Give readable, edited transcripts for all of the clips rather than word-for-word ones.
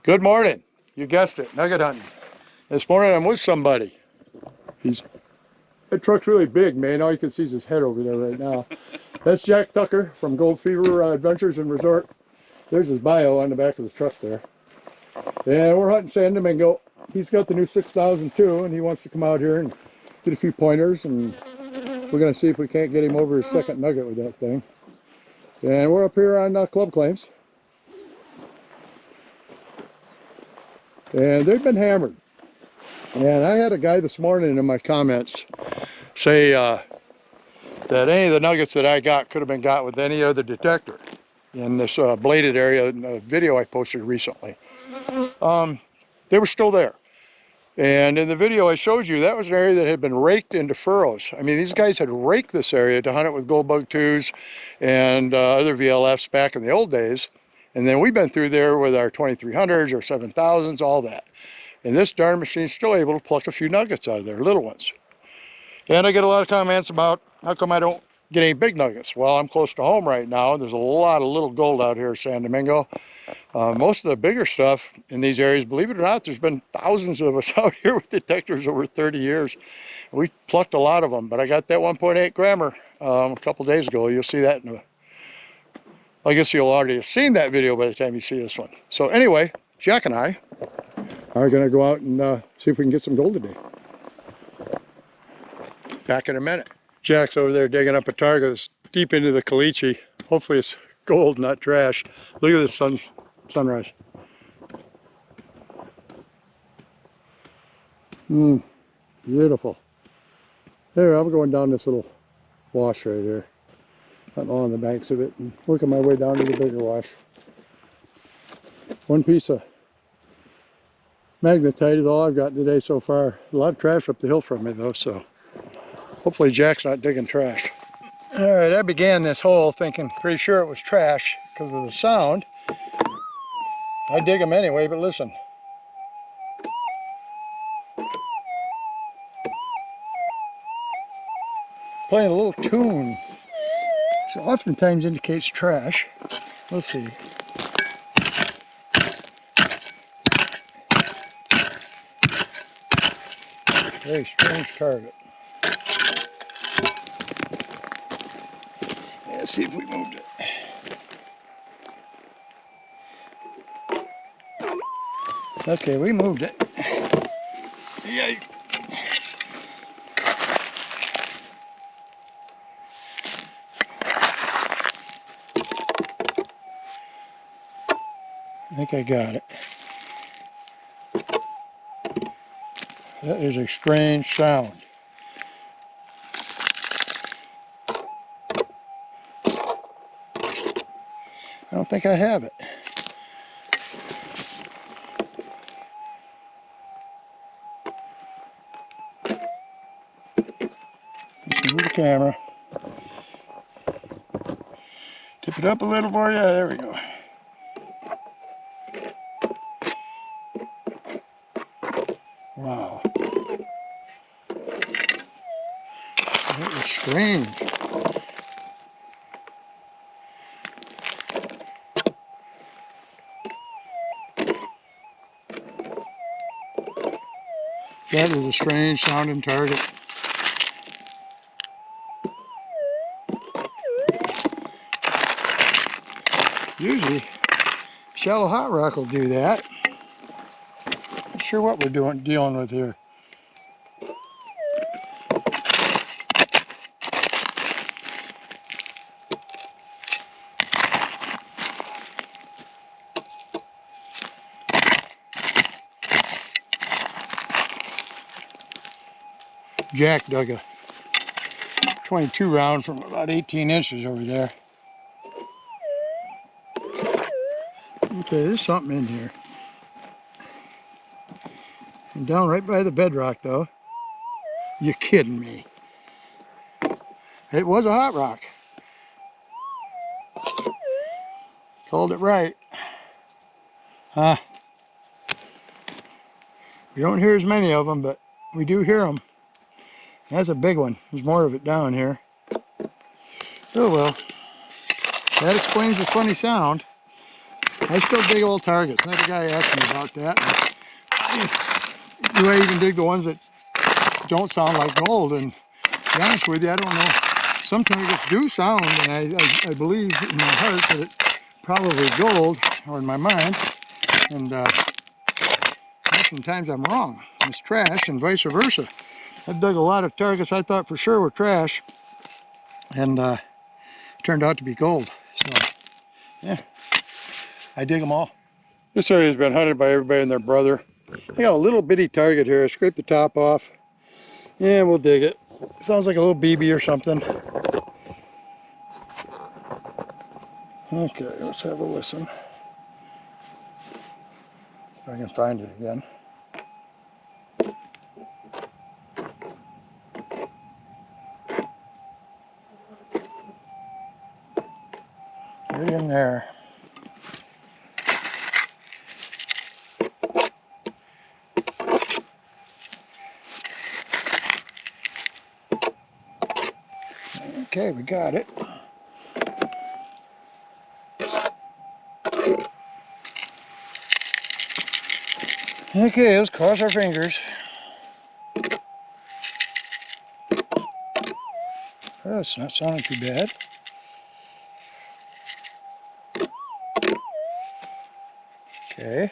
Good morning. You guessed it, nugget hunting. This morning I'm with somebody. That truck's really big, man. All you can see is his head over there right now. That's Jack Tucker from Gold Fever Adventures and Resort. There's his bio on the back of the truck there. And we're hunting San Domingo. He's got the new 6002 and he wants to come out here and get a few pointers, and we're going to see if we can't get him over his second nugget with that thing. And we're up here on Club Claims. And they've been hammered. And I had a guy this morning in my comments say that any of the nuggets that I got could have been got with any other detector in this bladed area in a video I posted recently. They were still there. And in the video I showed you, that was an area that had been raked into furrows. I mean, these guys had raked this area to hunt it with gold bug 2s and other VLFs back in the old days. And then we've been through there with our 2300s, our 7000s, all that. And this darn machine's still able to pluck a few nuggets out of there, little ones. And I get a lot of comments about how come I don't get any big nuggets. Well, I'm close to home right now. There's a lot of little gold out here in San Domingo. Most of the bigger stuff in these areas, believe it or not, there's been thousands of us out here with detectors over 30 years. We plucked a lot of them, but I got that 1.8 grammer a couple days ago. You'll see that in I guess you'll already have seen that video by the time you see this one. So anyway, Jack and I are going to go out and see if we can get some gold today. Back in a minute. Jack's over there digging up a target that's deep into the caliche. Hopefully it's gold, not trash. Look at this sunrise. Beautiful. There, I'm going down this little wash right here. I'm on the banks of it and working my way down to the bigger wash. One piece of magnetite is all I've got today so far. A lot of trash up the hill from me though, so hopefully Jack's not digging trash. All right, I began this hole thinking pretty sure it was trash because of the sound. I dig them anyway, but listen. Playing a little tune. So oftentimes indicates trash. Let's see. Very strange target. Let's see if we moved it. Okay, we moved it. Yay. I think I got it. That is a strange sound. I don't think I have it. Move the camera. Tip it up a little for you. There we go. Wow. That was strange. That is a strange sounding target. Usually, shallow hot rock will do that. Not sure what we're dealing with here. Jack dug a 22 round from about 18 inches over there. Okay, there's something in here. And down right by the bedrock though. You're kidding me. It was a hot rock. Called it right. Huh. We don't hear as many of them, but we do hear them. That's a big one. There's more of it down here. Oh well. That explains the funny sound. I still dig old targets. Another guy asked me about that. Do I even dig the ones that don't sound like gold? And to be honest with you, I don't know. Some targets do sound, and I believe in my heart that it's probably gold, or in my mind. And oftentimes I'm wrong. It's trash, and vice versa. I've dug a lot of targets I thought for sure were trash, and turned out to be gold. So, yeah, I dig them all. This area has been hunted by everybody and their brother. I got a little bitty target here. I scraped the top off. Yeah, we'll dig it. Sounds like a little BB or something. Okay, let's have a listen. If I can find it again. Right in there. Okay, we got it. Okay, let's cross our fingers. Oh, it's not sounding too bad. Okay.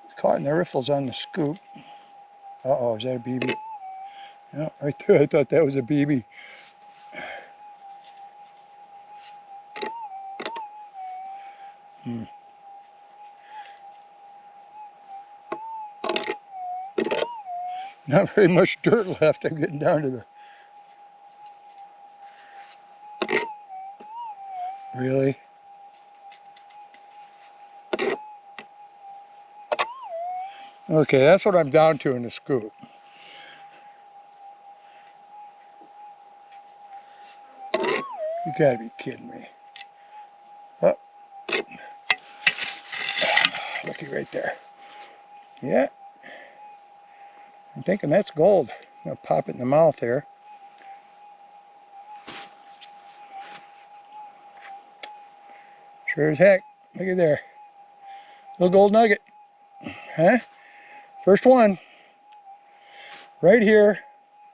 It's caught in the riffles on the scoop. Uh-oh, is that a BB? Yeah, right there, I thought that was a BB. Not very much dirt left. I'm getting down to the... Really? Okay, that's what I'm down to in the scoop. You gotta be kidding me. Oh, looky right there. Yeah, I'm thinking that's gold. I'm gonna pop it in the mouth here. Sure as heck. Look at there. Little gold nugget. Huh? First one. Right here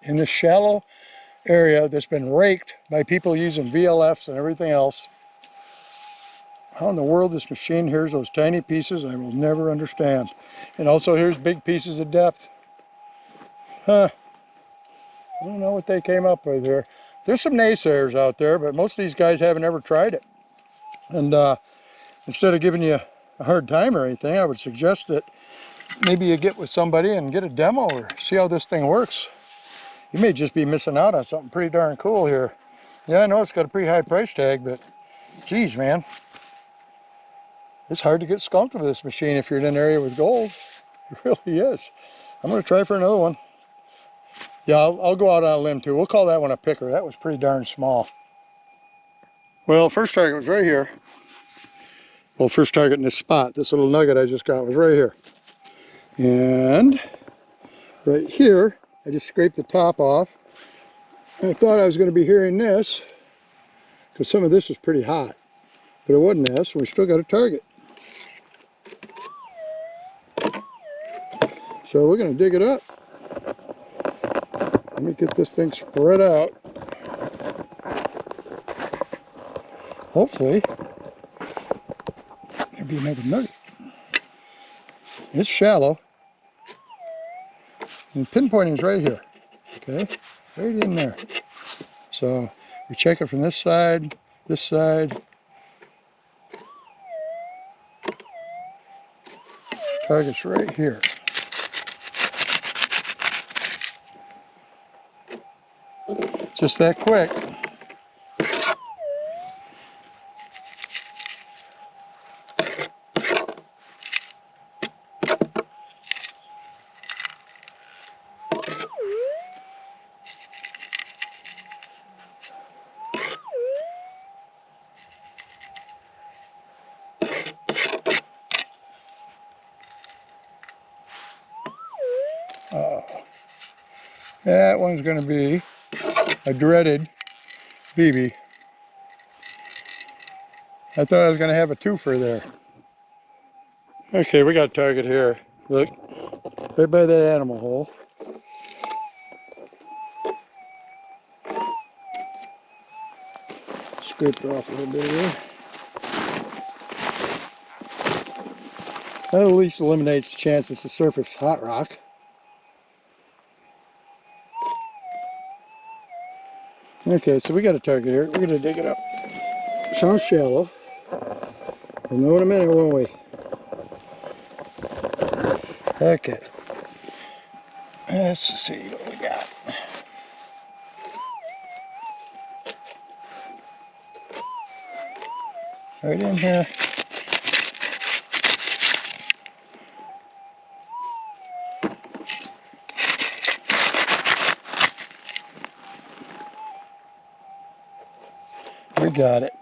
in this shallow area that's been raked by people using VLFs and everything else. How in the world this machine hears those tiny pieces, I will never understand. And also here's big pieces of depth. Huh. I don't know what they came up with here. There's some naysayers out there, but most of these guys haven't ever tried it. And instead of giving you a hard time or anything, I would suggest that maybe you get with somebody and get a demo or see how this thing works. You may just be missing out on something pretty darn cool here. Yeah, I know it's got a pretty high price tag, but geez, man. It's hard to get skunked with this machine if you're in an area with gold. It really is. I'm going to try for another one. Yeah, I'll go out on a limb too. We'll call that one a picker. That was pretty darn small. Well, first target was right here. Well, first target in this spot. This little nugget I just got was right here. And right here, I just scraped the top off. And I thought I was going to be hearing this, because some of this was pretty hot. But it wasn't this, and we still got a target. So we're going to dig it up. Let me get this thing spread out. Hopefully, there'll be another nugget. It's shallow. And pinpointing's right here. Okay? Right in there. So we check it from this side, target's right here. Just that quick. That one's going to be a dreaded BB. I thought I was going to have a twofer there. Okay, we got a target here. Look, right by that animal hole. Scraped her off a little bit here. That at least eliminates the chance it's a surface hot rock. Okay, so we got a target here. We're going to dig it up. Sounds shallow. We'll know in a minute, won't we? Okay. Let's see what we got. Right in here. We got it.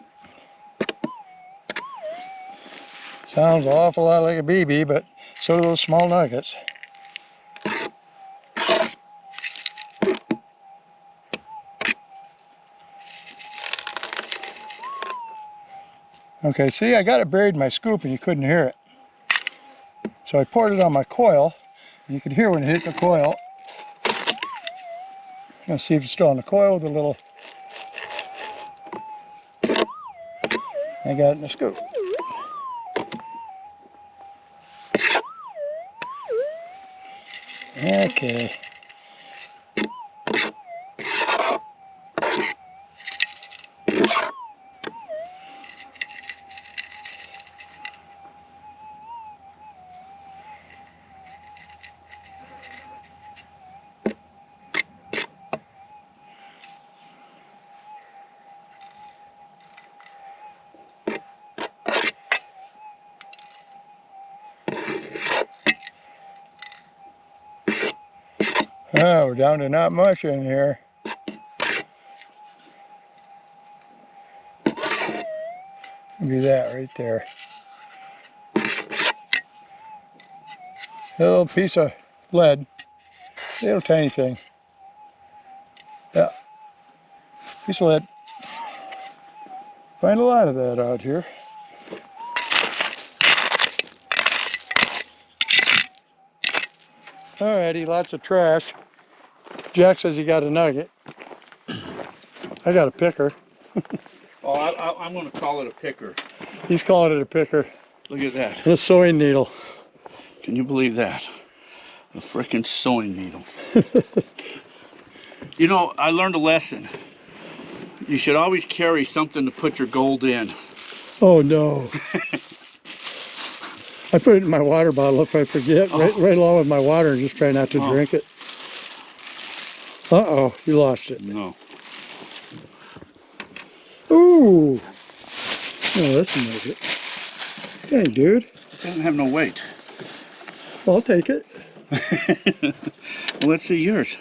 Sounds an awful lot like a BB, but so do those small nuggets. Okay, see, I got it buried in my scoop and you couldn't hear it. So I poured it on my coil, and you could hear when it hit the coil. Let's see if it's still on the coil with a little. I got it in the scoop. Okay. Oh, we're down to not much in here. Look at that right there. A little piece of lead. Little tiny thing. Yeah. Piece of lead. Find a lot of that out here. Alrighty, lots of trash. Jack says he got a nugget. I got a picker. Oh, I'm going to call it a picker. He's calling it a picker. Look at that. And a sewing needle. Can you believe that? A frickin' sewing needle. You know, I learned a lesson. You should always carry something to put your gold in. Oh no. I put it in my water bottle if I forget, right along with my water, and just try not to drink it. Uh-oh, you lost it. No. Ooh. Oh, that's a nugget. Dang, dude. It doesn't have no weight. I'll take it. Well, let's see yours.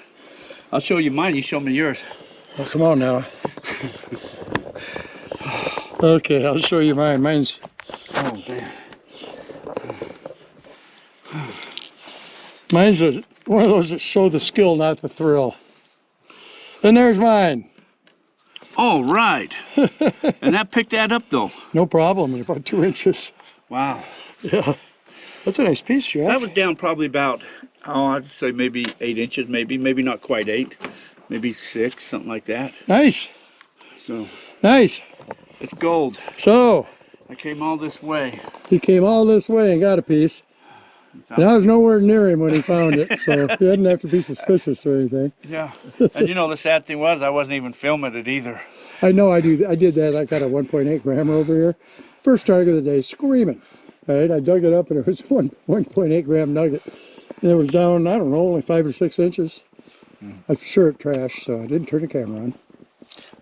I'll show you mine, you show me yours. Oh, come on now. Okay, I'll show you mine. Mine's... Oh, man. Mine's one of those that show the skill, not the thrill. And there's mine. Oh, right. And that picked that up, though. No problem. It's about 2 inches. Wow. Yeah. That's a nice piece, Jack. That was down probably about, oh, I'd say maybe 8 inches, maybe not quite 8. Maybe 6, something like that. Nice. So. Nice. It's gold. So. I came all this way. He came all this way and got a piece. And I was nowhere near him when he found it, so he didn't have to be suspicious or anything. Yeah. And you know, the sad thing was I wasn't even filming it either. I know I did that. I got a 1.8 grammer over here. First target of the day, screaming. All right, I dug it up and it was 1.8 gram nugget. And it was down, I don't know, only 5 or 6 inches. I'm sure it trashed, so I didn't turn the camera on.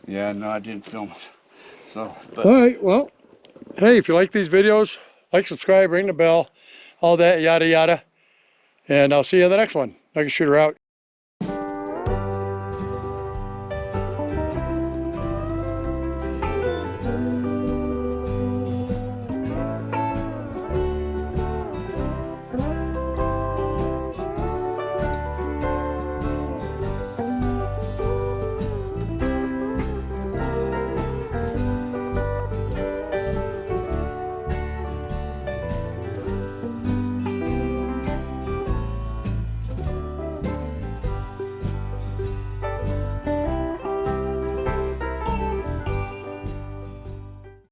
Yeah, no, I didn't film it. So, all right, well, hey, if you like these videos, like, subscribe, ring the bell, all that, yada, yada. And I'll see you in the next one. Nugget Shooter out.